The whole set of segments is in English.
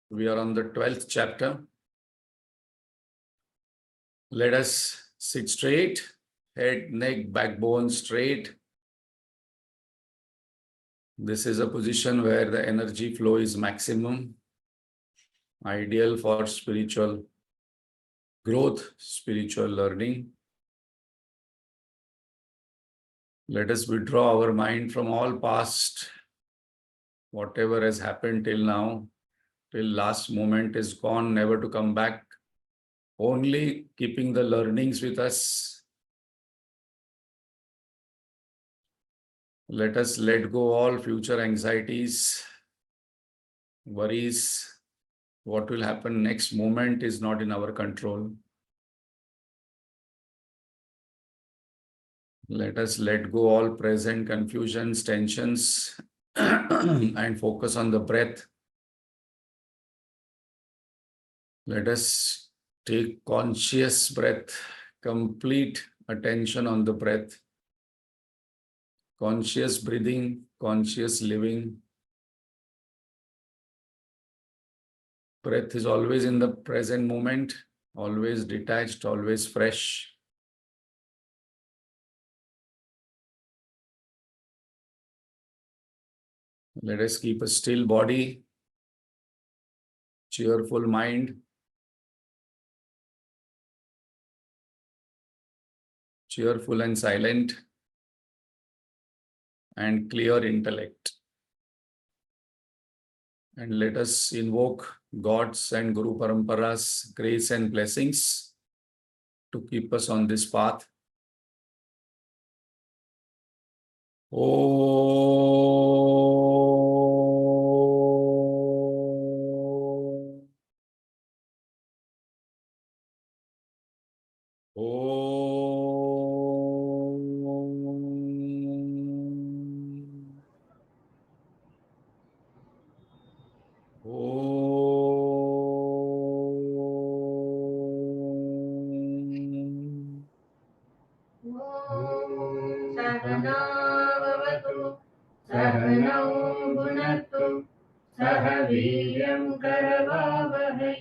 We are on the 12th chapter. Let us sit straight, head, neck, backbone straight. This is a position where the energy flow is maximum, ideal for spiritual growth, spiritual learning. Let us withdraw our mind from all past, whatever has happened till now, till last moment is gone, never to come back. Only keeping the learnings with us. Let us let go all future anxieties, worries. What will happen next moment is not in our control. Let us let go all present confusions, tensions, and focus on the breath. Let us take conscious breath, complete attention on the breath, conscious breathing, conscious living. Breath is always in the present moment, always detached, always fresh. Let us keep a still body, cheerful mind, cheerful and silent, and clear intellect. And let us invoke God's and Guru Parampara's grace and blessings to keep us on this path. सहनावतु सहनौ भुनक्तु सह वीर्यं करवावहै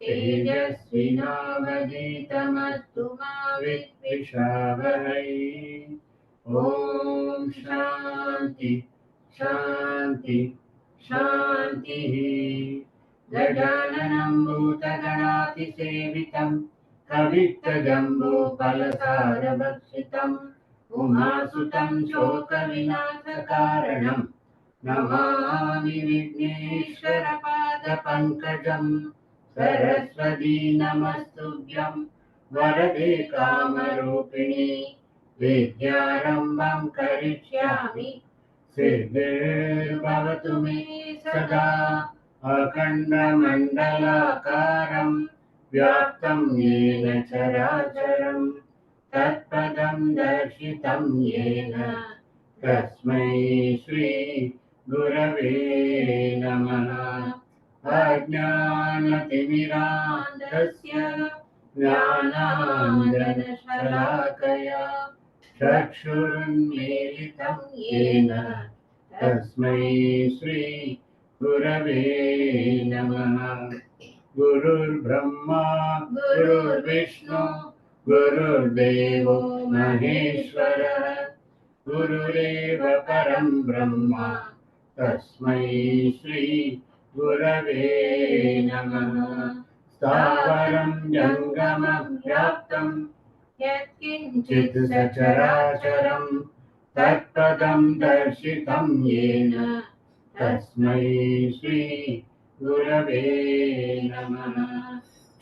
तेजस्विनावधीतमस्तु मा विद्विषावहै। ॐ शान्ति शान्ति शान्तिः। गजाननं भूतगणातिसेवितं कवित्तजम्बूफलसारभक्षितम् उमासुतं शोकविनाशकारणं नमामि विघ्नेश्वरपादपङ्कजं। सरस्वती नमस्तुभ्यं वरदे कामरूपिणि विद्यारम्भं करिष्यामि सिद्धिर्भवतु मे सदा। अखण्डमण्डलाकारं व्याप्तं येन चराचरं तत्पदं दर्शितं येन तस्मै श्री गुरवे नमः। अज्ञानतिमिरान्धस्य ज्ञानाञ्जनशलाकया चक्षुरुन्मीलितं येन तस्मै श्री गुरवे नमः। गुरुर्ब्रह्मा गुरुर्विष्णु गुरुर्देवो महेश्वरः गुरुरेव परं ब्रह्म तस्मै श्री गुरवे नमः। स्थावरं जङ्गमं व्याप्तं यत्किञ्चित् सचराचरं तत्पदं दर्शितं येन तस्मै श्री गुरवे नमः।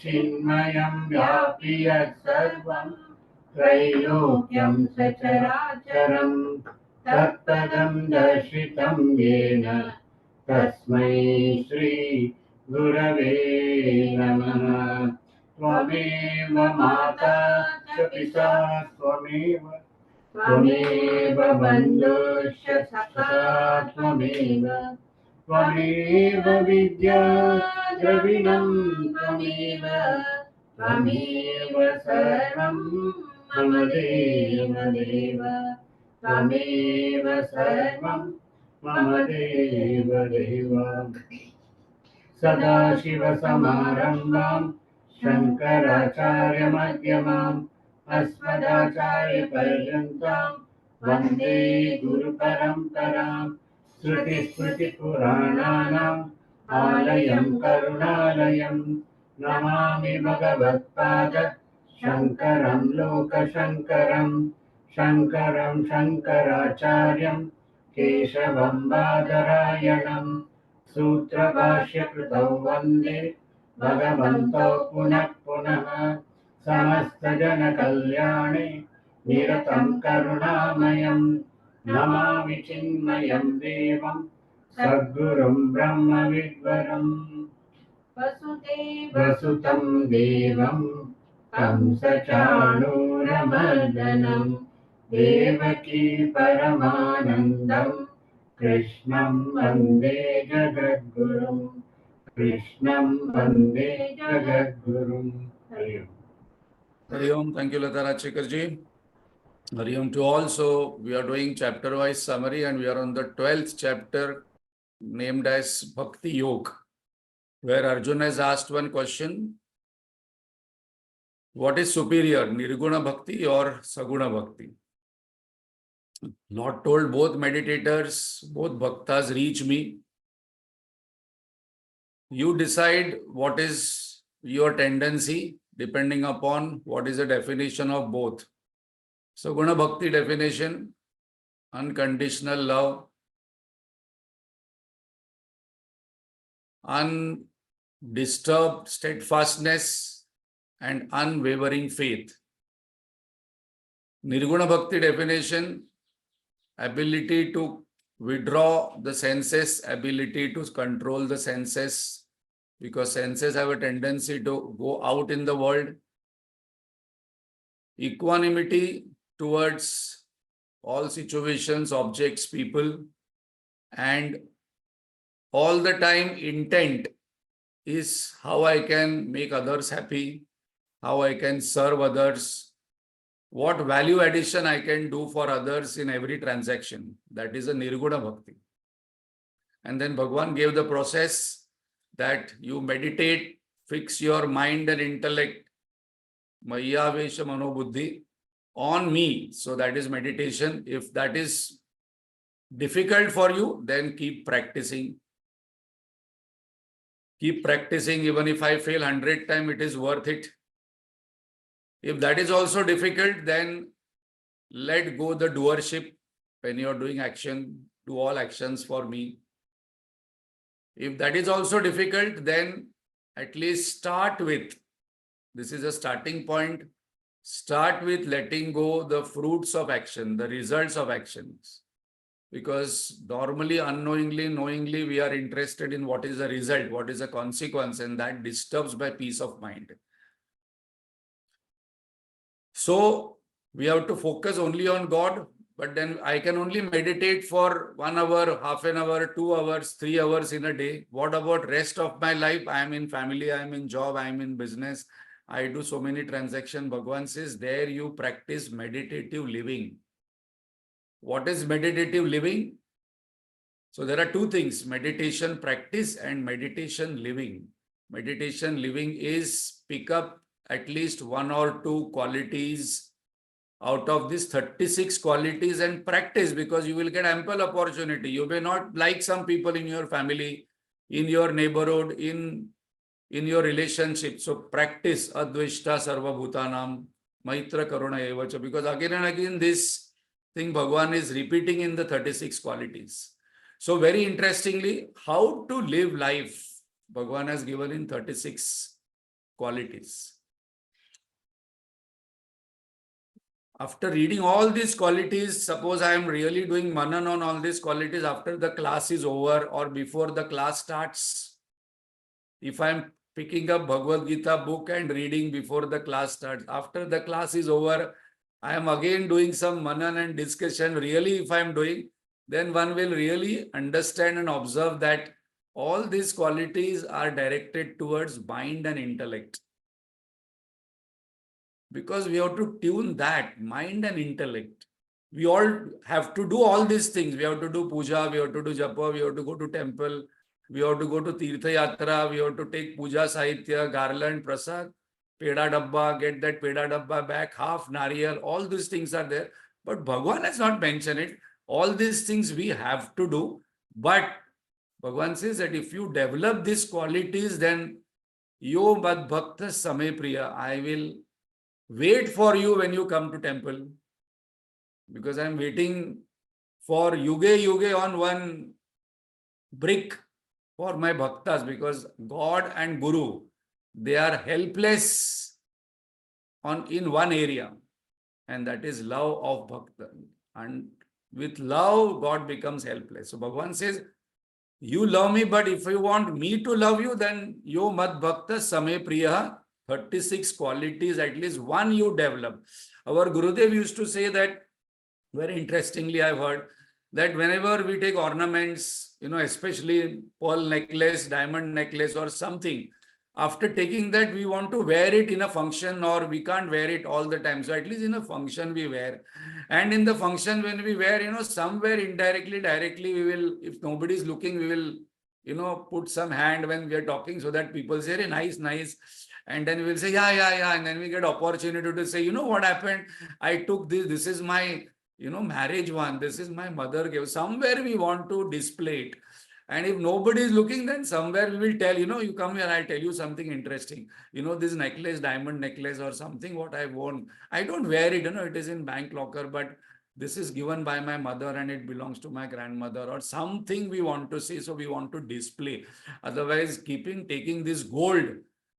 चिन्मयं व्यापि यत्सर्वं त्रैलोक्यं सचराचरं तत्पदं दर्शितं येन तस्मै श्री गुरवे नमः। त्वमेव माता च पिता त्वमेव बन्धुश्च सखा त्वमेव विद्या द्रविणं त्वमेव सर्वं मम देव देव सर्वं मम देव देव। सदाशिवसमारम्भाम् शङ्कराचार्यमध्यमाम् अस्मदाचार्यपर्यन्ताम् वन्दे गुरुपरम्पराम् श्रुतिस्मृतिपुराणानाम् आलयं करुणालयम् नमामि भगवत्पाद शङ्करं लोकशङ्करम् शङ्करं शङ्कराचार्यं केशवं बादरायणम् सूत्रभाष्यकृतौ वन्दे भगवन्तौ पुनः पुनः समस्तजनकल्याणे निरतं करुणामयम् नमामि चिन्मयं देवं सद्गुरुं ब्रह्मविद्वरम् वसुतं देवं कंसचाणूरमर्दनं देवकी परमानन्दम् कृष्णं वन्दे जगद्गुरुं कृष्णं वन्दे जगद्गुरुं हरि ओम्. Hari Om. Thank you, Lata Rajshekhar-ji. Hari Om to all. So, we are doing chapter-wise summary and we are on the 12th chapter named as Bhakti Yoga, where Arjuna has asked one question. What is superior, Nirguna Bhakti or Saguna Bhakti? Lord told both meditators, both bhaktas reach me. You decide what is your tendency depending upon what is the definition of both. So, Guna Bhakti definition, unconditional love, undisturbed steadfastness, and unwavering faith. Nirguna Bhakti definition, ability to withdraw the senses, ability to control the senses, because senses have a tendency to go out in the world. Equanimity towards all situations, objects, people, and all the time intent is how I can make others happy, how I can serve others, what value addition I can do for others in every transaction. That is a Nirguna Bhakti. And then Bhagavan gave the process that you meditate, fix your mind and intellect, Maya Vesha Mano Buddhi, on me. So that is meditation. If that is difficult for you, then keep practicing. Keep practicing. Even if I fail 100 times, it is worth it. If that is also difficult, then let go the doership. When you are doing action, do all actions for me. If that is also difficult, then at least start with, this is a starting point, start with letting go the fruits of action, the results of actions. Because normally, unknowingly, knowingly, we are interested in what is the result, what is the consequence, and that disturbs my peace of mind. So, we have to focus only on God, but then I can only meditate for 1 hour, half an hour, 2 hours, 3 hours in a day. What about rest of my life? I am in family, I am in job, I am in business. I do so many transactions. Bhagavan says, there you practice meditative living. What is meditative living? So there are two things, meditation practice and meditation living. Meditation living is pick up at least 1 or 2 qualities out of these 36 qualities and practice, because you will get ample opportunity. You may not like some people in your family, in your neighborhood, in your relationship. So practice Advishta Sarva Bhutanam, Maitra Karuna Evacha, because again and again this thing Bhagavan is repeating in the 36 qualities. So very interestingly, how to live life, Bhagavan has given in 36 qualities. After reading all these qualities, suppose I am really doing manan on all these qualities after the class is over or before the class starts. If I am picking up Bhagavad Gita book and reading before the class starts, after the class is over, I am again doing some manan and discussion. Really, if I am doing, then one will really understand and observe that all these qualities are directed towards mind and intellect. Because we have to tune that, mind and intellect. We all have to do all these things. We have to do puja, we have to do japa, we have to go to temple, We have to go to Tirtha Yatra, we have to take Puja Sahitya, garland, prasad, Peda Dabba, get that Peda Dabba back, half Nariyal, all these things are there. But Bhagwan has not mentioned it. All these things we have to do. But Bhagwan says that if you develop these qualities, then Yo Mad Bhakta Samay Priya, I will wait for you when you come to temple. Because I am waiting for yuge on one brick for my bhaktas, because God and Guru, they are helpless in one area, and that is love of bhakta. And with love, God becomes helpless. So Bhagavan says, you love me, but if you want me to love you, then yo mad bhakta same priya, 36 qualities, at least one you develop. Our Gurudev used to say that, very interestingly, I've heard that whenever we take ornaments, especially pearl necklace, diamond necklace or something, after taking that, we want to wear it in a function, or we can't wear it all the time. So at least in a function we wear. And in the function when we wear, somewhere indirectly, directly, we will, if nobody is looking, we will, put some hand when we are talking so that people say, hey, nice, nice. And then we will say, yeah. And then we get opportunity to say, what happened? I took this is my marriage one. This is my mother gave. Somewhere we want to display it. And if nobody is looking, then somewhere we will tell, you come here, I'll tell you something interesting. This necklace, diamond necklace or something, what I worn. I don't wear it, it is in bank locker, but this is given by my mother and it belongs to my grandmother, or something we want to say, so we want to display. Otherwise, taking this gold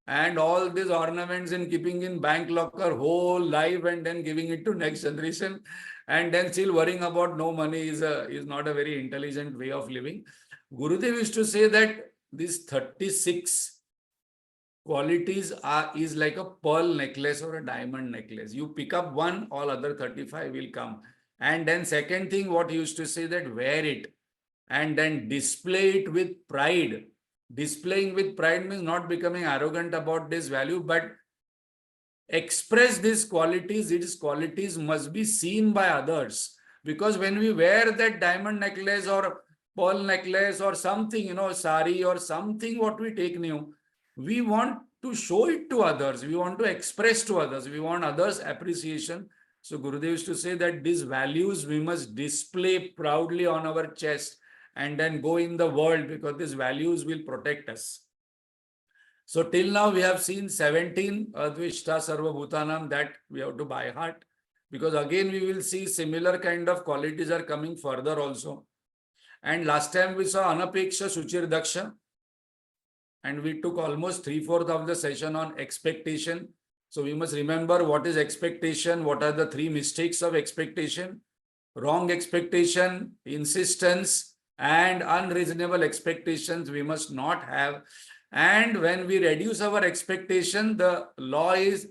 and all these ornaments and keeping in bank locker whole life and then giving it to next generation, and then still worrying about no money is not a very intelligent way of living. Gurudev used to say that these 36 qualities is like a pearl necklace or a diamond necklace. You pick up one, all other 35 will come. And then second thing, what he used to say, that wear it and then display it with pride. Displaying with pride means not becoming arrogant about this value, but express these qualities. These qualities must be seen by others. Because when we wear that diamond necklace or pearl necklace or something, sari or something, what we take new, we want to show it to others. We want to express to others. We want others' appreciation. So Gurudev used to say that these values we must display proudly on our chest and then go in the world, because these values will protect us. So till now we have seen 17 Advishta Sarva Bhutanam that we have to by heart, because again we will see similar kind of qualities are coming further also. And last time we saw Anapeksha Suchir Daksha, and we took almost 3/4 of the session on expectation. So we must remember what is expectation, what are the 3 mistakes of expectation: wrong expectation, insistence, and unreasonable expectations we must not have. And when we reduce our expectation, the law is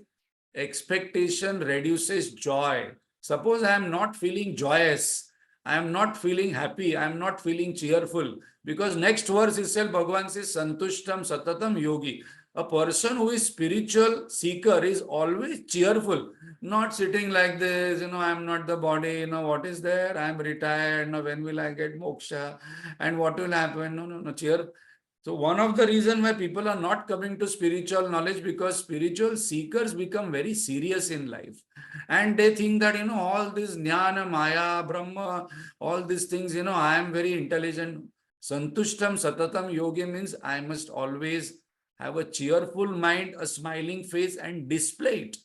expectation reduces joy. Suppose I am not feeling joyous, I am not feeling happy, I am not feeling cheerful, because next verse itself Bhagavan says, Santushtam Satatam Yogi. A person who is spiritual seeker is always cheerful, not sitting like this, I am not the body, what is there? I am retired, when will I get moksha? And what will happen? No, cheer. So one of the reasons why people are not coming to spiritual knowledge, because spiritual seekers become very serious in life. And they think that, all this jnana, maya, brahma, all these things, I am very intelligent. Santushtam Satatam Yogi means I must always have a cheerful mind, a smiling face, and display it.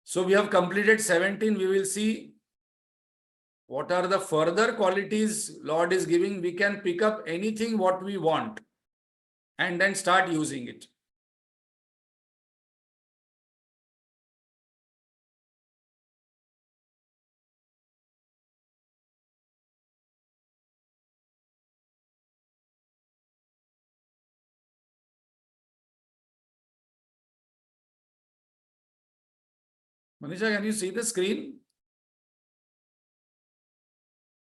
So we have completed 17. We will see what are the further qualities Lord is giving. We can pick up anything what we want and then start using it. Manisha, can you see the screen?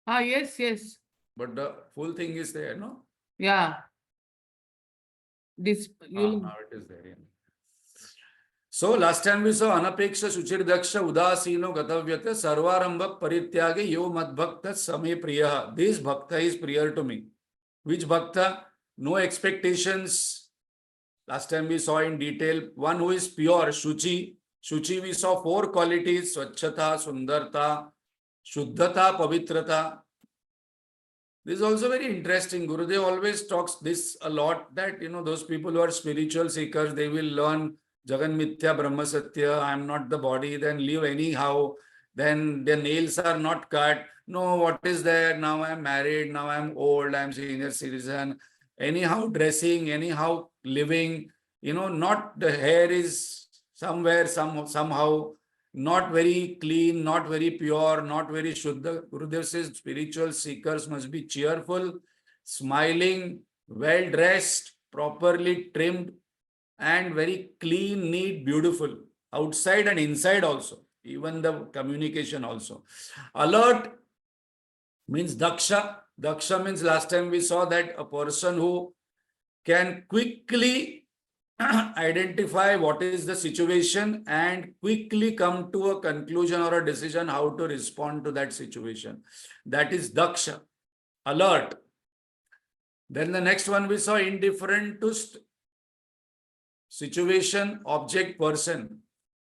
Yes. But the full thing is there, no? Yeah. This Now it is there. Yeah. So last time we saw Anapeksha Suchir Daksha Udasino Gatavyata Sarvarambha Parityage Yo Madbhakta Same Priya. This Bhakta is priya to me. Which bhakta? No expectations. Last time we saw in detail. One who is pure, Shuchi. Shuchi, we saw 4 qualities: Swachhata, Sundarta, Shuddhata, Pavitrata. This is also very interesting. Gurudev always talks this a lot, that those people who are spiritual seekers, they will learn Jagan Mithya Brahma Satya, I am not the body, then live anyhow, then their nails are not cut. No, what is there? Now I am married, now I am old, I am senior citizen. Anyhow dressing, anyhow living, not the hair is somewhere, somehow not very clean, not very pure, not very Shuddha. Gurudev says spiritual seekers must be cheerful, smiling, well dressed, properly trimmed, and very clean, neat, beautiful, outside and inside also, even the communication also. Alert means Daksha. Daksha means, last time we saw that a person who can quickly identify what is the situation and quickly come to a conclusion or a decision how to respond to that situation. That is Daksha, alert. Then the next one we saw, indifferent to situation, object, person.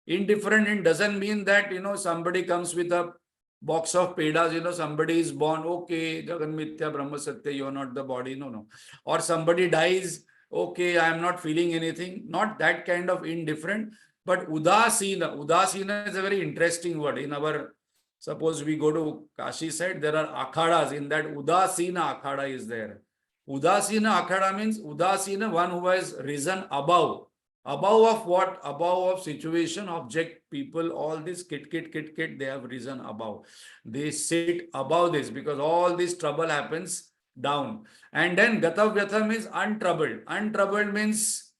Indifferent, it doesn't mean that somebody comes with a box of pedas, somebody is born, okay, Jagan Mithya Brahma Satya, you're not the body. No. Or somebody dies, okay, I am not feeling anything. Not that kind of indifferent, but Udasina. Udasina is a very interesting word. In our, suppose we go to Kashi side, there are akhadas. In that, Udasina akhada is there. Udasina akhada means Udasina, one who has risen above. Above of what? Above of situation, object, people, all this kit, they have risen above. They sit above this because all this trouble happens down. And then Gatavyatha means untroubled. Untroubled means,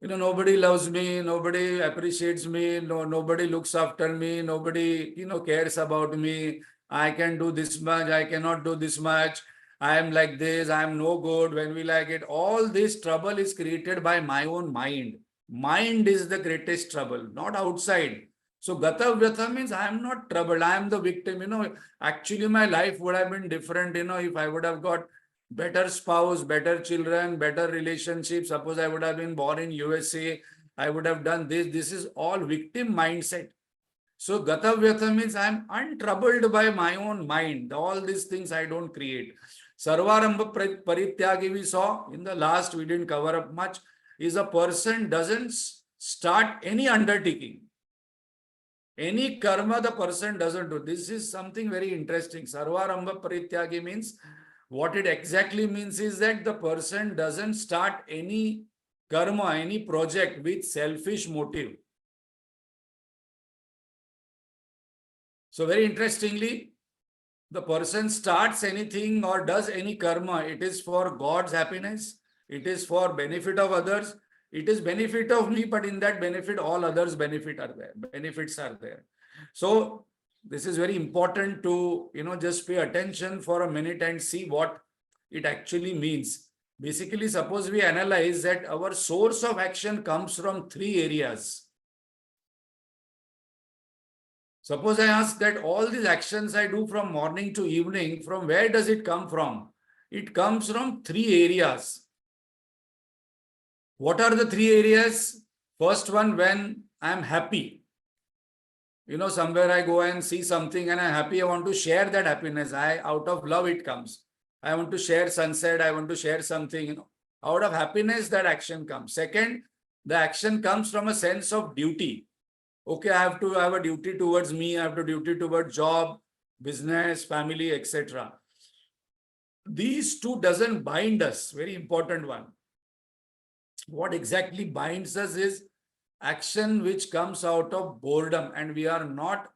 nobody loves me, nobody appreciates me, nobody looks after me, nobody, cares about me. I can do this much, I cannot do this much. I am like this, I am no good, when we like it. All this trouble is created by my own mind. Mind is the greatest trouble, not outside. So Gata Vyatha means I am not troubled, I am the victim. Actually my life would have been different, if I would have got better spouse, better children, better relationships. Suppose I would have been born in USA, I would have done this. This is all victim mindset. So Gata Vyatha means I am untroubled by my own mind. All these things I don't create. Sarvarambha Parityagi we saw in the last, we didn't cover up much, is a person doesn't start any undertaking. Any karma the person doesn't do. This is something very interesting. Sarvarambha Parityagi means, what it exactly means is that the person doesn't start any karma, any project with selfish motive. So very interestingly, the person starts anything or does any karma, it is for God's happiness, it is for benefit of others, it is benefit of me, but in that benefit, all others benefits are there. So this is very important to, just pay attention for a minute and see what it actually means. Basically, suppose we analyze that our source of action comes from 3 areas. Suppose I ask that all these actions I do from morning to evening, from where does it come from? It comes from 3 areas. What are the 3 areas? First one, when I am happy. Somewhere I go and see something and I'm happy, I want to share that happiness. Out of love it comes. I want to share sunset, I want to share something. Out of happiness that action comes. Second, the action comes from a sense of duty. Okay, I have to have a duty towards me, I have to duty towards job, business, family, etc. These 2 doesn't bind us. Very important one. What exactly binds us is action which comes out of boredom, and we are not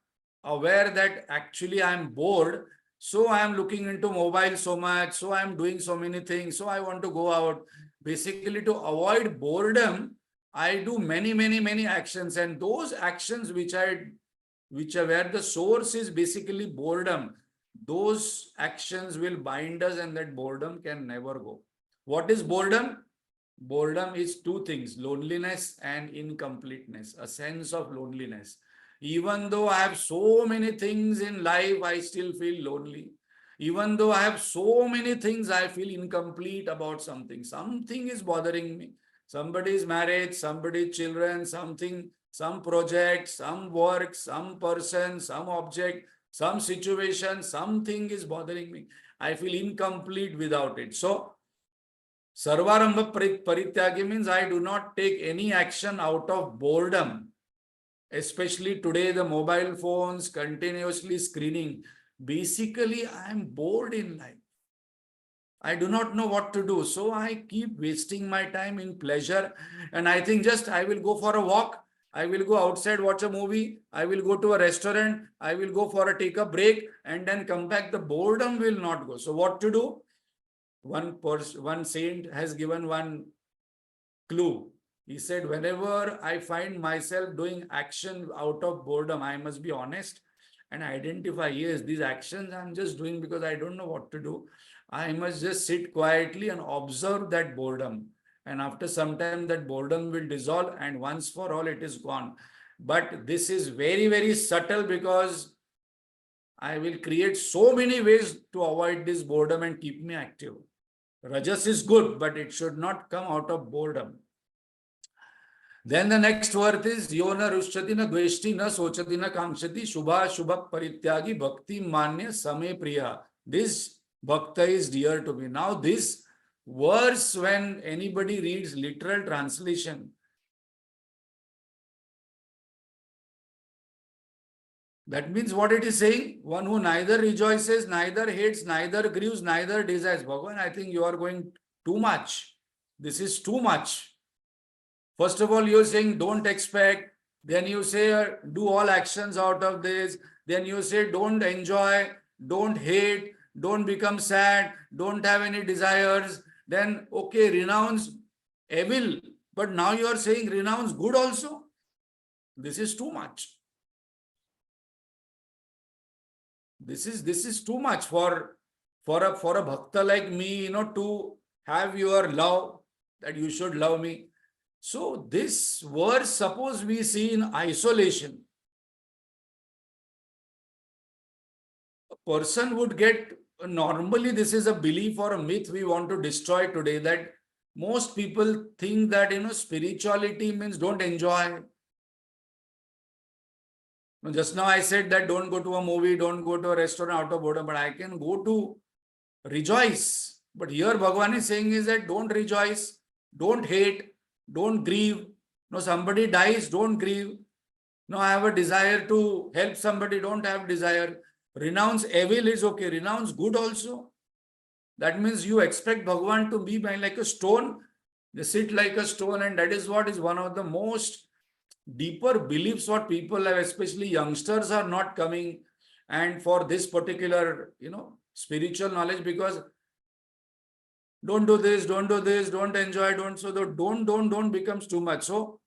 aware that actually I am bored, so I am looking into mobile so much, so I am doing so many things, so I want to go out. Basically, to avoid boredom, I do many actions, and those actions which where the source is basically boredom, those actions will bind us, and that boredom can never go. What is boredom? Boredom is 2 things, loneliness and incompleteness, a sense of loneliness. Even though I have so many things in life, I still feel lonely. Even though I have so many things, I feel incomplete about something. Something is bothering me. Somebody's marriage, somebody's children, something, some project, some work, some person, some object, some situation, something is bothering me. I feel incomplete without it. So, Sarvarambha Parityagi means I do not take any action out of boredom. Especially today, the mobile phones continuously screening. Basically, I am bored in life. I do not know what to do. So I keep wasting my time in pleasure. And I think just I will go for a walk. I will go outside, watch a movie. I will go to a restaurant. I will go for a take a break and then come back. The boredom will not go. So what to do? One saint has given one clue. He said, whenever I find myself doing action out of boredom, I must be honest and identify, yes, these actions I'm just doing because I don't know what to do. I must just sit quietly and observe that boredom. And after some time, that boredom will dissolve, and once for all, it is gone. But this is very, very subtle because I will create so many ways to avoid this boredom and keep me active. Rajas is good, but it should not come out of boredom. Then the next word is Yona Rushati na Dveshti na Sochati na Kamshati Shubha Shubha Parityagi Bhakti Manya Same Priya. This Bhakta is dear to me. Now this verse, when anybody reads literal translation, that means what it is saying? One who neither rejoices, neither hates, neither grieves, neither desires. Bhagavan, I think you are going too much. This is too much. First of all, you're saying don't expect. Then you say do all actions out of this. Then you say don't enjoy, don't hate, don't become sad, don't have any desires. Then, okay, renounce evil. But now you are saying renounce good also. This is too much. This is too much for a bhakta like me, to have your love, that you should love me. So this verse, suppose we see in isolation, a person would get, normally this is a belief or a myth we want to destroy today, that most people think that, spirituality means don't enjoy. Just now I said that don't go to a movie, don't go to a restaurant out of boredom, but I can go to rejoice. But here Bhagavan is saying is that don't rejoice, don't hate, don't grieve. No, somebody dies, don't grieve. No, I have a desire to help somebody, don't have desire. Renounce evil is okay, renounce good also. That means you expect Bhagavan to be like a stone. They sit like a stone, and that is what is one of the most deeper beliefs what people have, especially youngsters are not coming and for this particular, spiritual knowledge, because don't do this, don't do this, don't enjoy, don't, so the don't becomes too much. So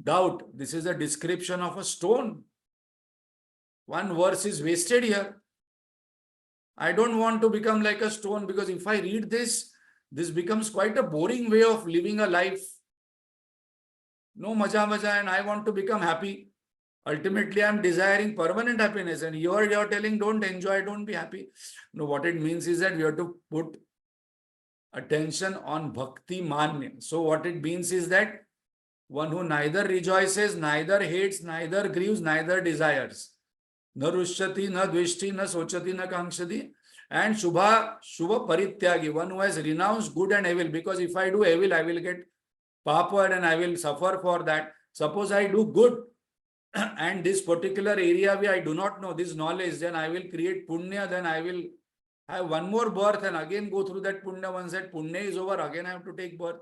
doubt, this is a description of a stone. One verse is wasted here. I don't want to become like a stone, because if I read this becomes quite a boring way of living a life. No maja, and I want to become happy. Ultimately, I'm desiring permanent happiness, and you're telling don't enjoy, don't be happy. No, what it means is that we have to put attention on bhakti manya. So what it means is that one who neither rejoices, neither hates, neither grieves, neither desires. Na rushyati, na dveshti, na sochati, na kamshati. And shubha parityagi, one who has renounced good and evil, because if I do evil, I will get papa and I will suffer for that. Suppose I do good and this particular area where I do not know this knowledge, then I will create punya, then I will have one more birth and again go through that punya. Once that punya is over, again I have to take birth.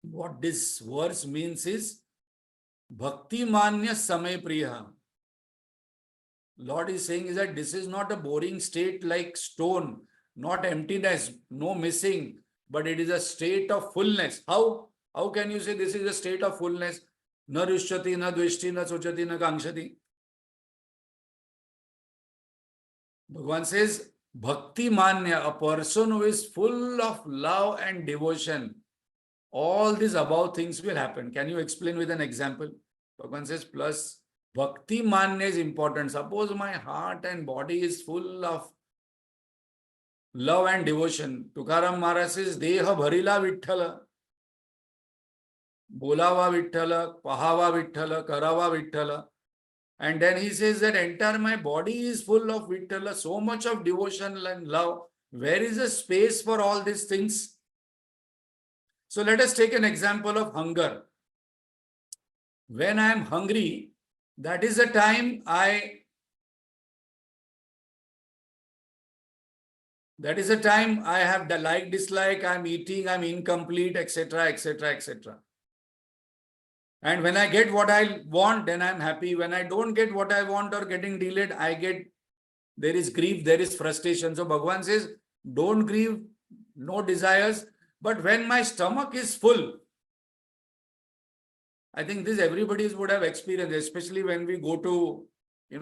What this verse means is bhakti manya samay priya. Lord is saying is that this is not a boring state like stone, not emptiness, no missing, but it is a state of fullness. How can you say this is a state of fullness? Na rushyati, na dveshti, na sochati, na kamshati. Bhagavan says, bhakti manya, a person who is full of love and devotion. All these above things will happen. Can you explain with an example? Bhagavan says, plus Bhakti manya is important. Suppose my heart and body is full of love and devotion. Tukaram Maharaj says, Deha bharila Vithala. Bolava Vithala, Pahava Vithala, Karava Vithala. And then he says that entire my body is full of Vithala, so much of devotion and love. Where is the space for all these things? So let us take an example of hunger. When I am hungry, that is the time I have the like, dislike, I'm eating, I'm incomplete, etc., etc., etc. And when I get what I want, then I'm happy. When I don't get what I want or getting delayed, there is grief, there is frustration. So Bhagavan says, don't grieve, no desires. But when my stomach is full, I think this everybody would have experienced, especially when we go to,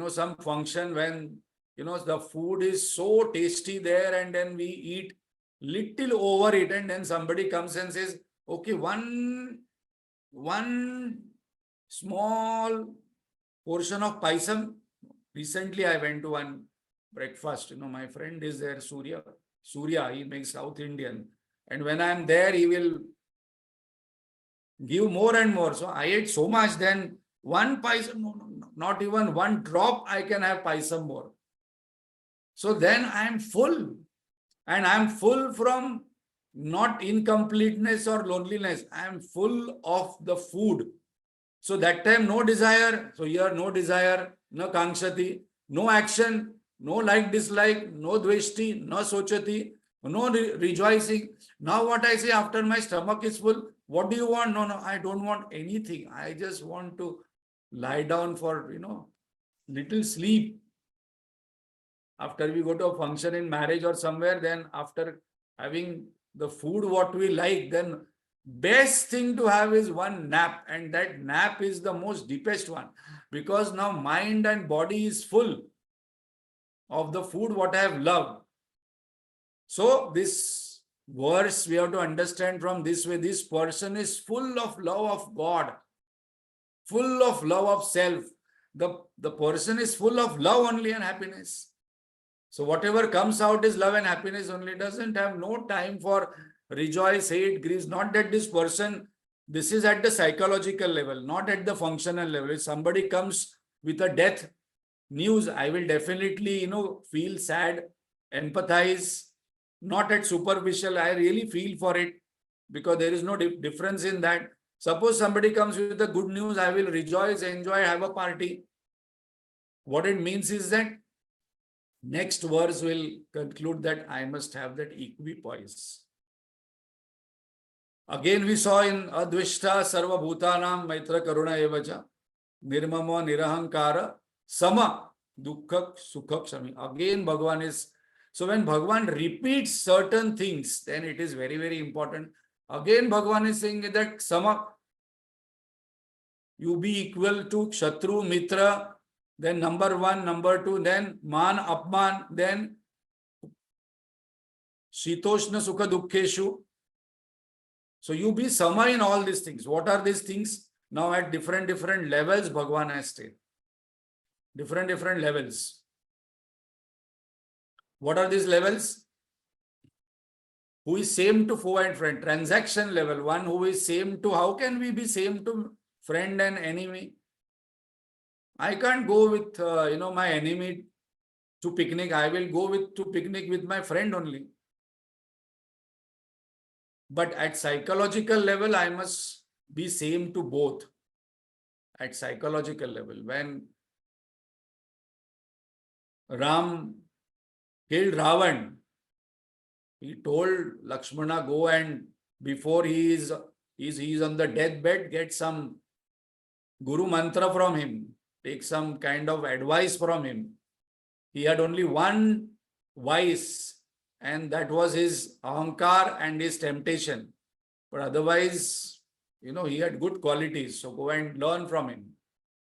some function when, the food is so tasty there and then we eat little over it and then somebody comes and says, okay, one small portion of paisam. Recently, I went to one breakfast. My friend is there, Surya, he makes South Indian. And when I'm there, he will give more and more. So I ate so much, then one paisam, no, not even one drop, I can have paisam more. So then I am full. And I am full from not incompleteness or loneliness. I am full of the food. So that time, no desire. So here, no desire, no kankshati, no action, no like, dislike, no dveshti, no sochati, no rejoicing. Now what I say after my stomach is full, what do you want? No, I don't want anything. I just want to lie down for, little sleep. After we go to a function in marriage or somewhere, then after having the food what we like, then best thing to have is one nap, and that nap is the most deepest one, because now mind and body is full of the food what I have loved. So this verse we have to understand from this way. This person is full of love of God, full of love of self. The person is full of love only and happiness. So whatever comes out is love and happiness only. Doesn't have no time for rejoice, hate, grief. Not that this person, this is at the psychological level, not at the functional level. If somebody comes with a death news, I will definitely, feel sad, empathize, not at superficial. I really feel for it because there is no difference in that. Suppose somebody comes with the good news, I will rejoice, enjoy, have a party. What it means is that next verse will conclude that I must have that equipoise. Again, we saw in Advishta Sarva Bhutanam Maitra Karuna Evacha Nirmama Nirahankara Sama Dukkha Sukha Kshami. Again, Bhagavan is. So when Bhagavan repeats certain things, then it is very, very important. Again, Bhagavan is saying that Sama, you be equal to Kshatru, Mitra, then number one, number two, then Man, Apman, then Shitoshna Sukha Dukkheshu. So you be Sama in all these things. What are these things? Now at different levels, Bhagavan has stated. Different levels. What are these levels? Who is same to foe and friend? Transaction level. One who is same to, how can we be same to friend and enemy? I can't go with, my enemy to picnic. I will go to picnic with my friend only. But at psychological level, I must be same to both. At psychological level, when Ram killed Ravan, he told Lakshmana, go and before he is on the deathbed, get some Guru mantra from him, take some kind of advice from him. He had only one vice, and that was his ahankar and his temptation. But otherwise, he had good qualities. So go and learn from him.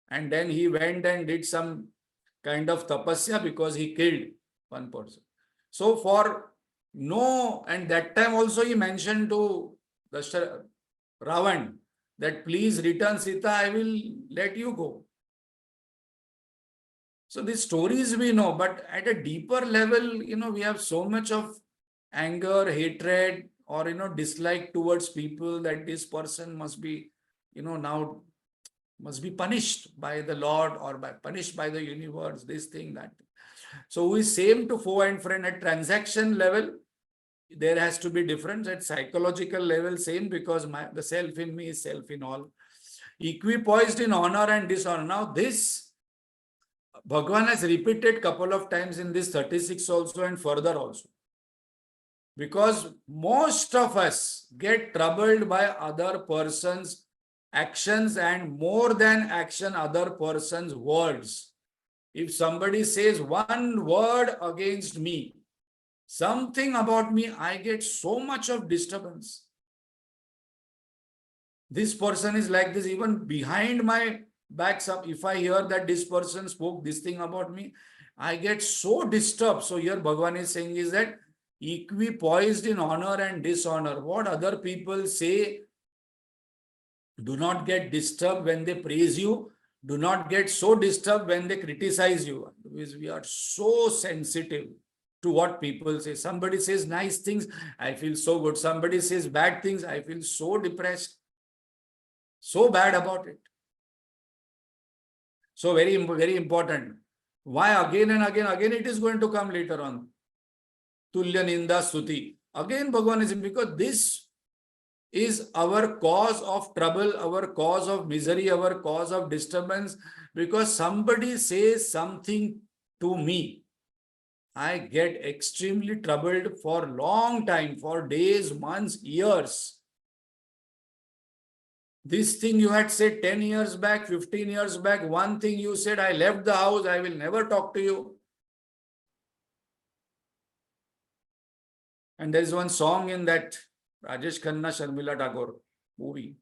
And then he went and did some kind of tapasya because he killed one person. So and that time also he mentioned to the Ravan that please return Sita, I will let you go. So these stories we know, but at a deeper level, we have so much of anger, hatred, or, dislike towards people that this person must be, now must be punished by the Lord or punished by the universe, this thing, that. So we same to foe and friend at transaction level. There has to be difference at psychological level, same, because the self in me is self in all. Equipoised in honor and dishonor. Now this Bhagavan has repeated couple of times in this 36 also and further also. Because most of us get troubled by other person's actions and more than action, other person's words. If somebody says one word against me, something about me, I get so much of disturbance. This person is like this, even behind my back up. If I hear that this person spoke this thing about me, I get so disturbed. So here Bhagavan is saying is that equipoised in honor and dishonor. What other people say, do not get disturbed when they praise you. Do not get so disturbed when they criticize you. Because we are so sensitive to what people say. Somebody says nice things, I feel so good. Somebody says bad things, I feel so depressed, so bad about it. So very, very important. Why again and again it is going to come later on. Tulya Ninda Stuti. Again Bhagavan is, because this is our cause of trouble, our cause of misery, our cause of disturbance. Because somebody says something to me, I get extremely troubled for a long time, for days, months, years. This thing you had said 10 years back, 15 years back, one thing you said, I left the house, I will never talk to you. And there is one song in that Rajesh Khanna, Sharmila Tagore movie.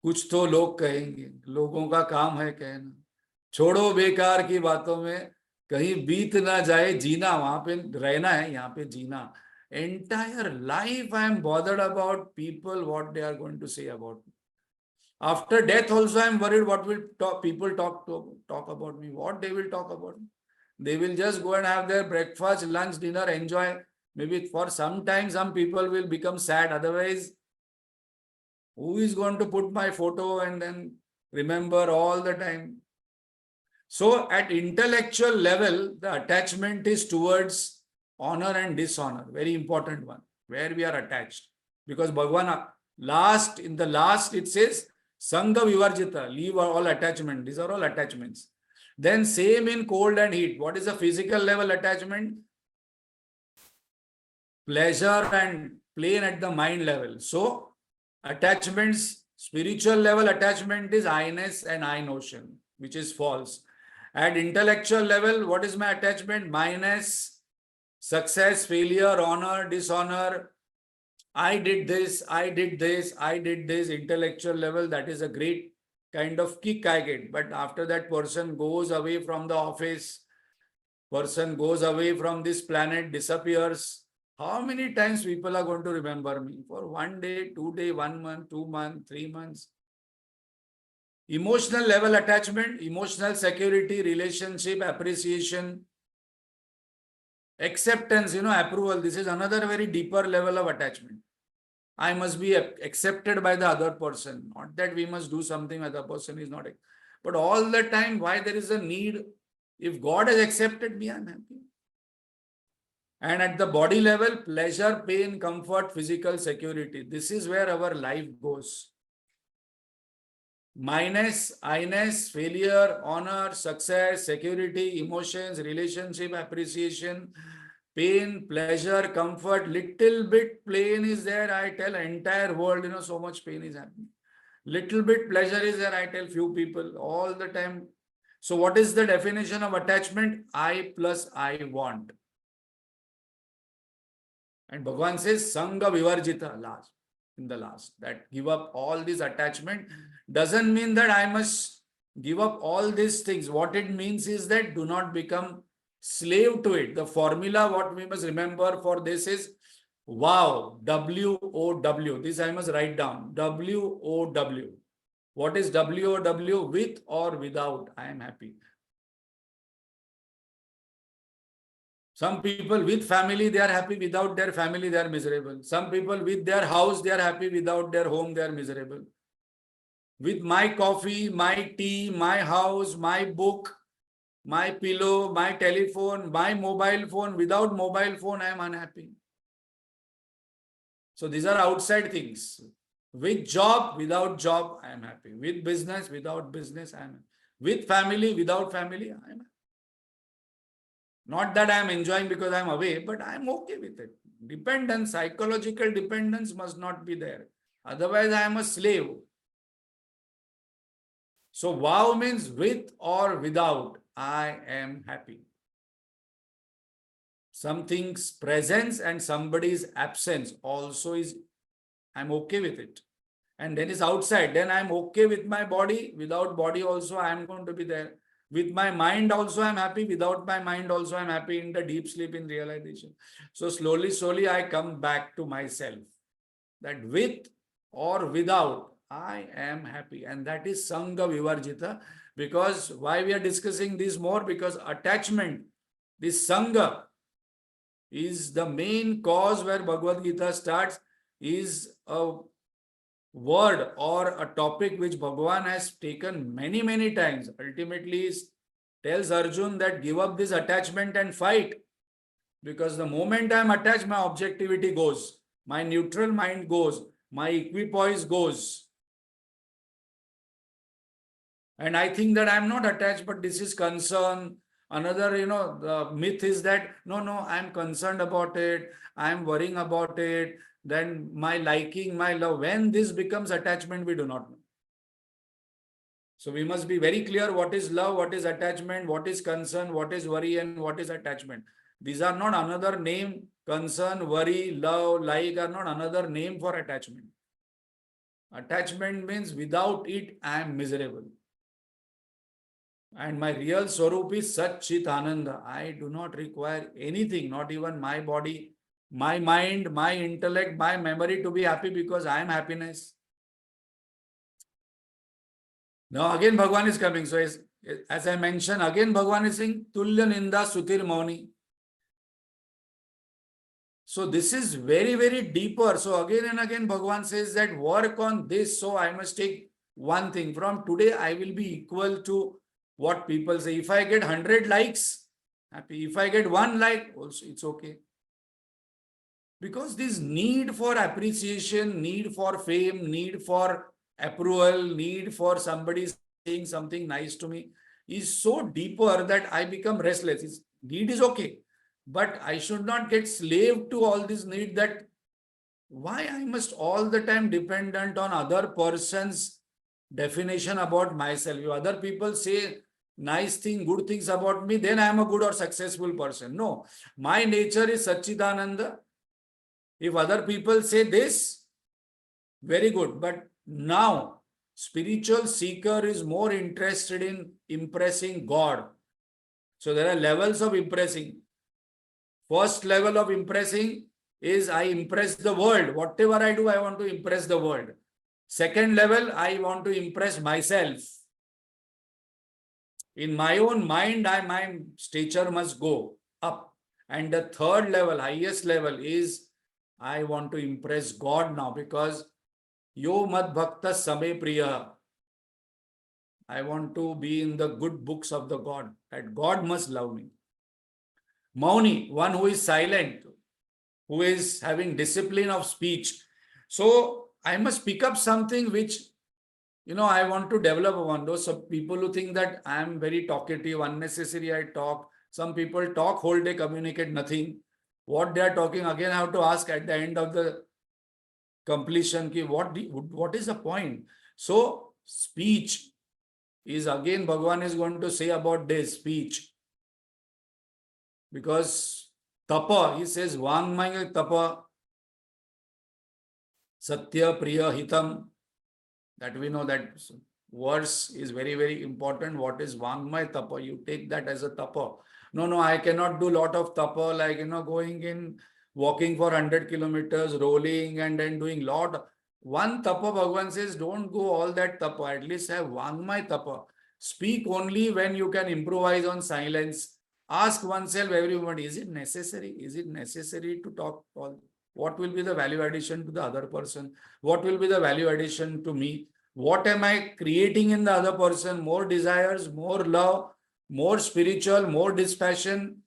कुछ तो लोग कहेंगे, लोगों का काम है कहना, छोड़ो बेकार की बातों में, कहीं बीत ना जाए जीना, वहां पे रहना है, यहाँ पे जीना. Entire life I am bothered about people, what they are going to say about me. After death also I am worried what will people talk about me, what they will talk about me. They will just go and have their breakfast, lunch, dinner, enjoy. Maybe for some time some people will become sad. Otherwise, who is going to put my photo and then remember all the time? So at intellectual level, the attachment is towards honor and dishonor. Very important one, where we are attached. Because Bhagavan, in the last it says, Sangha Vivarjita, leave all attachment. These are all attachments. Then same in cold and heat. What is the physical level attachment? Pleasure and pain at the mind level. So attachments, spiritual level attachment is I-ness and I-notion, which is false. At intellectual level, what is my attachment? Minus, success, failure, honor, dishonor. I did this, I did this, I did this. Intellectual level, that is a great kind of kick I get. But after that, person goes away from the office, person goes away from this planet, disappears. How many times people are going to remember me? For 1 day, 2 days, 1 month, 2 months, 3 months. Emotional level attachment, emotional security, relationship, appreciation, acceptance, approval. This is another very deeper level of attachment. I must be accepted by the other person. Not that we must do something other person is not. But all the time, why there is a need? If God has accepted me, I'm happy. And at the body level, pleasure, pain, comfort, physical security. This is where our life goes. Minus, I-ness, failure, honor, success, security, emotions, relationship, appreciation, pain, pleasure, comfort, little bit pain is there, I tell entire world, so much pain is happening. Little bit pleasure is there, I tell few people all the time. So what is the definition of attachment? I plus I want. And Bhagavan says, Sangha Vivarjita, in the last, that give up all this attachment. Doesn't mean that I must give up all these things. What it means is that do not become slave to it. The formula, what we must remember for this is wow, W-O-W. This I must write down. W-O-W. What is WOW? With or without, I am happy. Some people with family, they are happy. Without their family, they are miserable. Some people with their house, they are happy. Without their home, they are miserable. With my coffee, my tea, my house, my book, my pillow, my telephone, my mobile phone. Without mobile phone, I am unhappy. So these are outside things. With job, without job, I am happy. With business, without business, I am happy. With family, without family, I am happy. Not that I am enjoying because I am away, but I am okay with it. Dependence, psychological dependence must not be there. Otherwise, I am a slave. So wow means with or without, I am happy. Something's presence and somebody's absence also is, I'm okay with it. And then it's outside, then I'm okay with my body. Without body also, I'm going to be there. With my mind also, I'm happy. Without my mind also, I'm happy in the deep sleep in realization. So slowly, I come back to myself. That with or without, I am happy. And that is Sangha Vivarjita. Because why we are discussing this more? Because attachment, this Sangha, is the main cause where Bhagavad Gita starts, is a word or a topic which Bhagavan has taken many times. Ultimately, tells Arjun that give up this attachment and fight. Because the moment I am attached, my objectivity goes, my neutral mind goes, my equipoise goes. And I think that I am not attached, but this is concern. Another, the myth is that, no, I am concerned about it. I am worrying about it. Then my liking, my love. When this becomes attachment, we do not know. So we must be very clear what is love, what is attachment, what is concern, what is worry, and what is attachment. These are not another name. Concern, worry, love, like are not another name for attachment. Attachment means without it, I am miserable. And my real Swarup is Sat Chit Ananda. I do not require anything, not even my body, my mind, my intellect, my memory to be happy, because I am happiness. Now again Bhagavan is coming. So as I mentioned, again Bhagavan is saying Tulya Ninda Sutir Mauni. So this is very deeper. So again and again Bhagavan says that work on this. So I must take one thing. From today I will be equal to what people say. If I get 100 likes, happy. If I get 1 like, also it's okay. Because this need for appreciation, need for fame, need for approval, need for somebody saying something nice to me is so deeper that I become restless. Need is okay, but I should not get slave to all this need, that why I must all the time dependent on other person's definition about myself. If other people say nice thing, good things about me, then I am a good or successful person. No, my nature is Satchidananda. If other people say this, very good. But now, spiritual seeker is more interested in impressing God. So there are levels of impressing. First level of impressing is I impress the world. Whatever I do, I want to impress the world. Second level, I want to impress myself. In my own mind, my stature must go up. And the third level, highest level is I want to impress God now, because Yo Mad Bhakta Same Priya. I want to be in the good books of the God, that God must love me. Mauni, one who is silent, who is having discipline of speech. So I must pick up something which, I want to develop one. Those people who think that I am very talkative, unnecessary, I talk. Some people talk whole day, communicate nothing. What they are talking, again, I have to ask at the end of the completion, what is the point? So speech is, again, Bhagavan is going to say about this speech. Because tapa, he says, Vangmaya tapa, Satya Priya Hitam. That we know that verse is very important. What is Vangmaya tapa? You take that as a tapa. No, I cannot do lot of tapa, like, going in, walking for 100 kilometers, rolling, and then doing lot. One tapa, Bhagavan says, don't go all that tapa. At least have Vangmay tapa. Speak only when you can improvise on silence. Ask oneself every moment, is it necessary? Is it necessary to talk all? What will be the value addition to the other person? What will be the value addition to me? What am I creating in the other person? More desires, more love, more spiritual, more dispassion.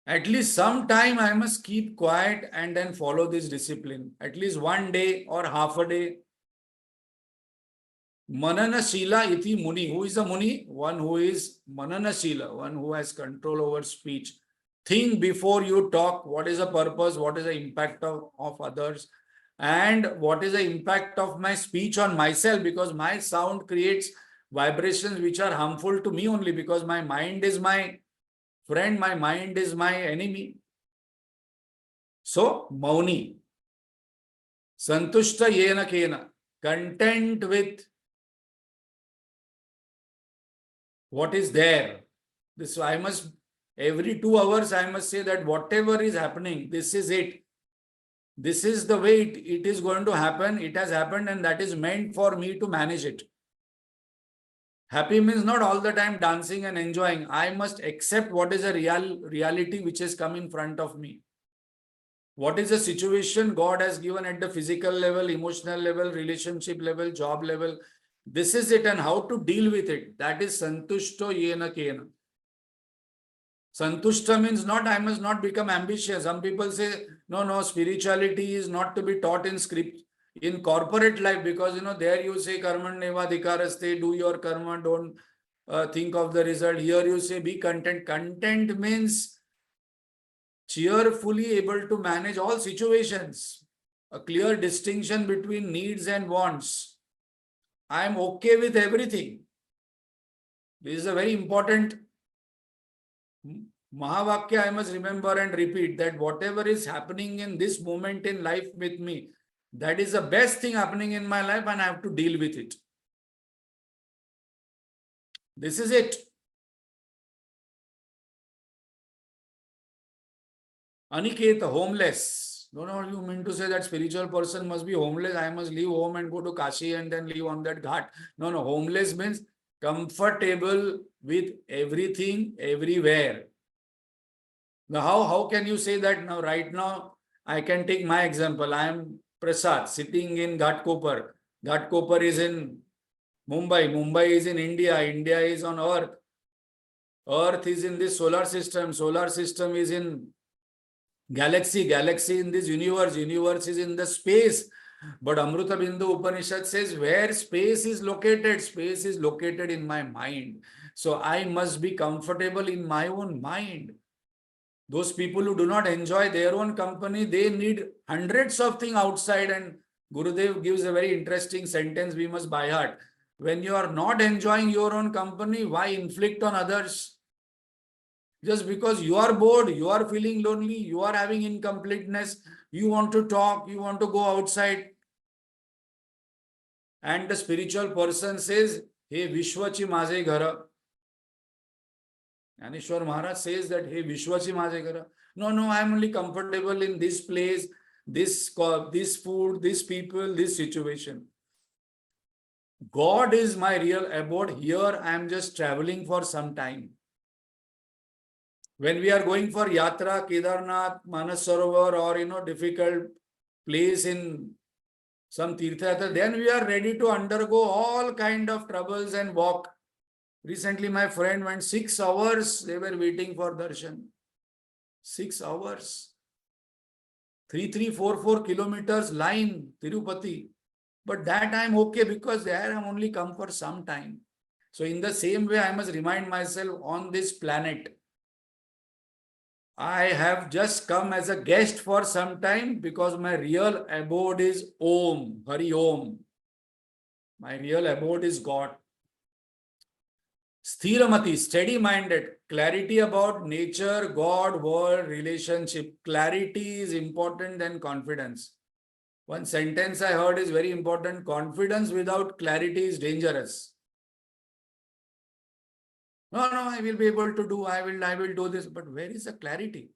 At least some time I must keep quiet and then follow this discipline. At least one day or half a day. Manana Shila iti Muni. Who is a Muni? One who is Manana Shila, one who has control over speech. Think before you talk. What is the purpose? What is the impact of others? And what is the impact of my speech on myself? Because my sound creates vibrations which are harmful to me only, because my mind is my friend, my mind is my enemy. So, Mauni. Santushta yena kena. Content with what is there. This I must, every 2 hours, I must say that whatever is happening, this is it. This is the way it is going to happen. It has happened, and that is meant for me to manage it. Happy means not all the time dancing and enjoying. I must accept what is a reality which has come in front of me. What is the situation God has given at the physical level, emotional level, relationship level, job level. This is it, and how to deal with it. That is santushto yena kena. Santushta means not, I must not become ambitious. Some people say, no, spirituality is not to be taught in script, in corporate life, because, there you say, karmanneva adhikaraste, do your karma, don't think of the result. Here you say, be content. Content means cheerfully able to manage all situations. A clear distinction between needs and wants. I am okay with everything. This is a very important Mahavakya I must remember and repeat, that whatever is happening in this moment in life with me, that is the best thing happening in my life, and I have to deal with it. This is it. Aniketa, homeless. No, you mean to say that spiritual person must be homeless? I must leave home and go to Kashi and then live on that ghat. No, homeless means comfortable with everything, everywhere. Now, how can you say that now? Right now, I can take my example. I am Prasad sitting in Ghatkopar. Ghatkopar is in Mumbai. Mumbai is in India. India is on Earth. Earth is in this solar system. Solar system is in galaxy. Galaxy in this universe. Universe is in the space. But Amruta Bindu Upanishad says where space is located in my mind. So I must be comfortable in my own mind. Those people who do not enjoy their own company, they need hundreds of things outside. And Gurudev gives a very interesting sentence we must by heart. When you are not enjoying your own company, why inflict on others? Just because you are bored, you are feeling lonely, you are having incompleteness, you want to talk, you want to go outside. And the spiritual person says, Hey Vishwachi Maze Ghara. Yaneshwar Maharaj says that, Hey Vishwachi Maze Ghara. No, I am only comfortable in this place, this food, this people, this situation. God is my real abode. Here I am just traveling for some time. When we are going for Yatra, Kedarnath, Manas Sarovar, or difficult place in some Tirtha, then we are ready to undergo all kind of troubles and walk. Recently, my friend went 6 hours, they were waiting for darshan. 6 hours. 3344 kilometers line, Tirupati. But that I'm okay, because there I'm only come for some time. So in the same way, I must remind myself, on this planet, I have just come as a guest for some time, because my real abode is Om, Hari Om. My real abode is God. Sthiramati, steady-minded, clarity about nature, God, world, relationship. Clarity is important than confidence. One sentence I heard is very important. Confidence without clarity is dangerous. No, I will be able to do, I will do this. But where is the clarity?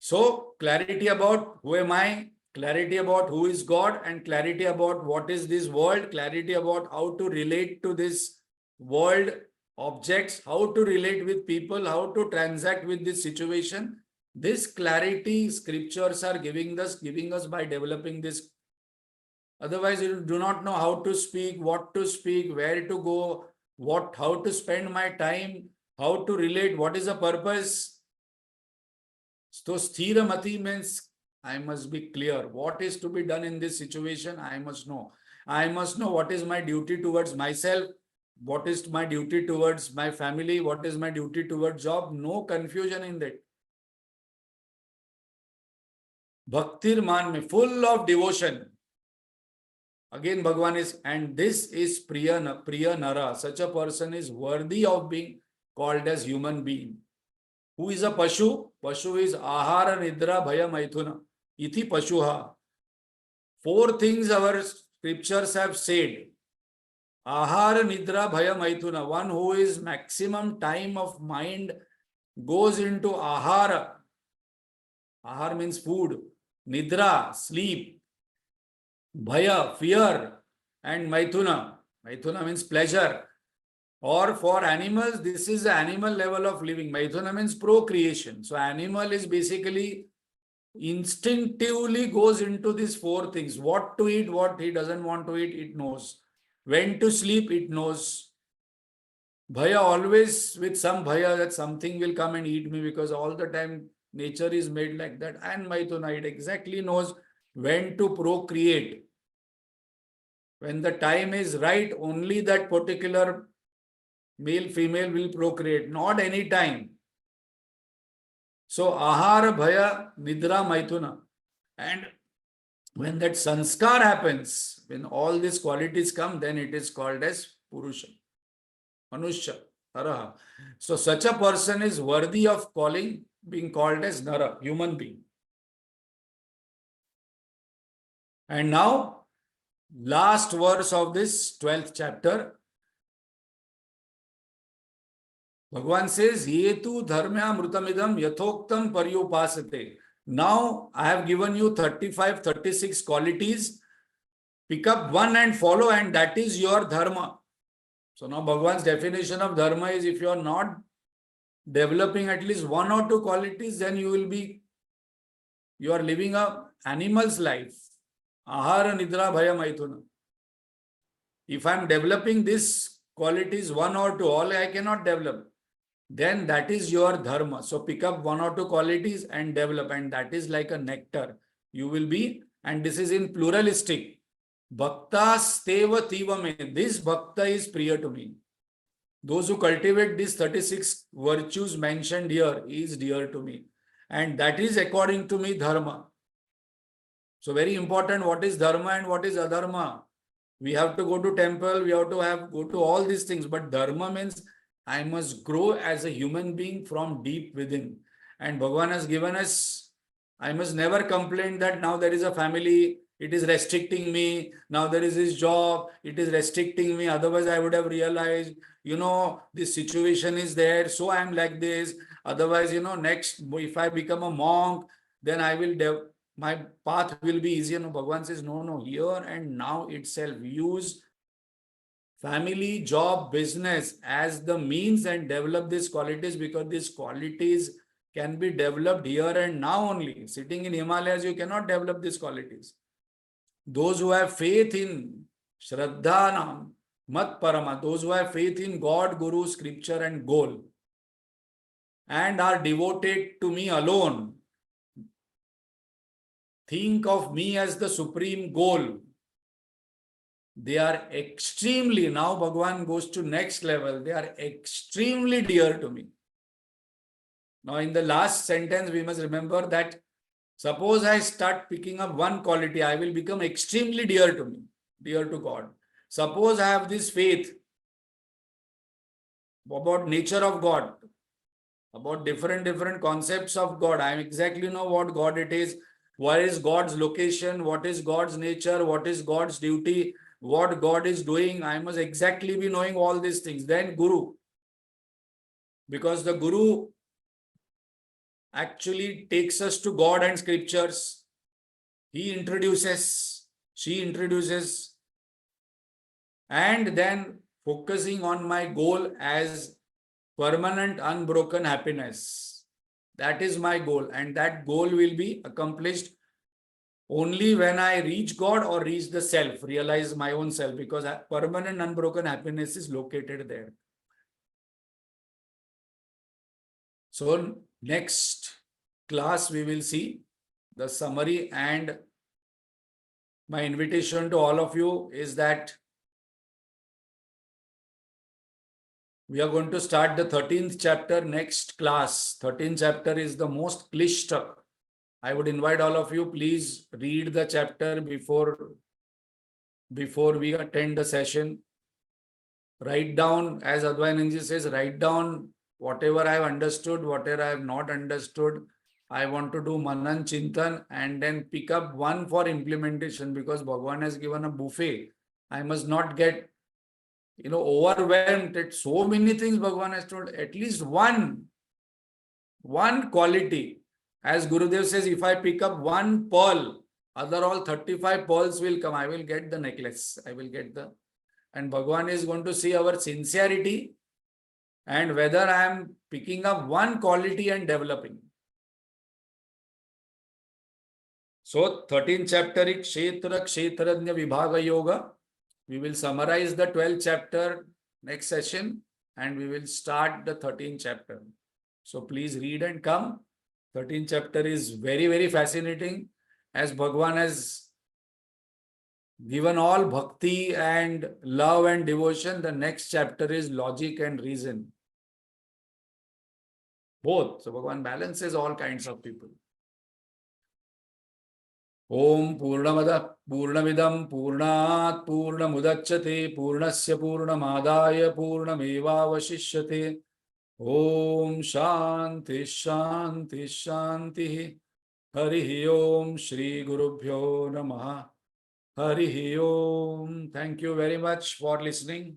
So clarity about who am I, clarity about who is God, and clarity about what is this world, clarity about how to relate to this world objects, how to relate with people, how to transact with this situation. This clarity scriptures are giving us by developing this. Otherwise, you do not know how to speak, what to speak, where to go, how to spend my time, how to relate, what is the purpose. So Sthiramati means I must be clear. What is to be done in this situation? I must know. I must know what is my duty towards myself, what is my duty towards my family, what is my duty towards job. No confusion in that. Bhaktir man mein, full of devotion. Again, Bhagavan is, and this is Priya Nara. Such a person is worthy of being called as human being. Who is a Pashu? Pashu is Ahara Nidra Bhaya Maithuna. Iti Pashuha. Four things our scriptures have said. Ahara Nidra Bhaya Maithuna. One who is maximum time of mind goes into Ahara. Ahar means food. Nidra, sleep. Bhaya, fear. And Maithuna. Maithuna means pleasure. Or for animals, this is the animal level of living. Maithuna means procreation. So animal is basically instinctively goes into these four things. What to eat, what he doesn't want to eat, it knows. When to sleep, it knows. Bhaya, always with some bhaya that something will come and eat me, because all the time nature is made like that. And Maithuna, it exactly knows when to procreate. When the time is right, only that particular male, female will procreate, not any time. So Ahara, Bhaya, Nidra, Maithuna. And when that sanskar happens, when all these qualities come, then it is called as Purusha, Manushya, Naraha. So such a person is worthy of being called as Nara, human being. And now, last verse of this 12th chapter, Bhagavan says, Yetu dharmya mrutamidam yathoktam paryupasate. Now, I have given you 35, 36 qualities. Pick up one and follow, and that is your dharma. So now Bhagavan's definition of dharma is, if you are not developing at least one or two qualities, then you are living a animal's life. Ahara, Nidra, Bhaya, Maithuna. If I am developing these qualities, one or two, all I cannot develop, then that is your dharma. So pick up one or two qualities and develop, and that is like a nectar. You will be, and this is in pluralistic. Bhakta steva tivame. This bhakta is priya to me. Those who cultivate these 36 virtues mentioned here is dear to me. And that is according to me dharma. So very important, what is dharma and what is adharma. We have to go to temple, we have to go to all these things. But dharma means I must grow as a human being from deep within. And Bhagavan has given us, I must never complain that now there is a family, it is restricting me. Now there is this job, it is restricting me. Otherwise, I would have realized, this situation is there, so I am like this. Otherwise, next, if I become a monk, then my path will be easier. No, Bhagavan says, no, here and now itself, use family, job, business as the means and develop these qualities, because these qualities can be developed here and now only. Sitting in Himalayas, you cannot develop these qualities. Those who have faith in Shraddhanam, Mat Parama, those who have faith in God, Guru, Scripture and goal, and are devoted to me alone, think of me as the supreme goal. They are extremely, now Bhagavan goes to next level, they are extremely dear to me. Now in the last sentence, we must remember that suppose I start picking up one quality, I will become extremely dear to me, dear to God. Suppose I have this faith about nature of God, about different concepts of God. I exactly know what God it is, what is God's location, what is God's nature, what is God's duty, what God is doing. I must exactly be knowing all these things. Then Guru, because the Guru actually takes us to God and scriptures. He introduces, she introduces, and then focusing on my goal as permanent, unbroken happiness. That is my goal, and that goal will be accomplished only when I reach God or reach the self, realize my own self, because permanent, unbroken happiness is located there. So, next class, we will see the summary, and my invitation to all of you is that we are going to start the 13th chapter next class. 13th chapter is the most klishta. I would invite all of you, please read the chapter before we attend the session. Write down, as Advainanji says, write down whatever I have understood, whatever I have not understood. I want to do Manan Chintan and then pick up one for implementation, because Bhagwan has given a buffet. I must not get overwhelmed at so many things Bhagwan has told. At least one quality. As Gurudev says, if I pick up one pearl, other all 35 pearls will come. I will get the necklace. I will get the... And Bhagwan is going to see our sincerity and whether I am picking up one quality and developing. So, 13th chapter is Kshetra Kshetrajna Vibhaga Yoga. We will summarize the 12th chapter next session and we will start the 13th chapter. So, please read and come. 13th chapter is very, very fascinating, as Bhagwan has given all bhakti and love and devotion. The next chapter is logic and reason. Both. So Bhagwan balances all kinds of people. Om Purnamada Purnamidam Purnat Purnamudachyate Purnasya Purnamadaya Purnamevavashishyate. Om Shanti Shanti Shanti. Harihi Om Shri Gurubhyo Namaha. Harihi Om. Thank you very much for listening.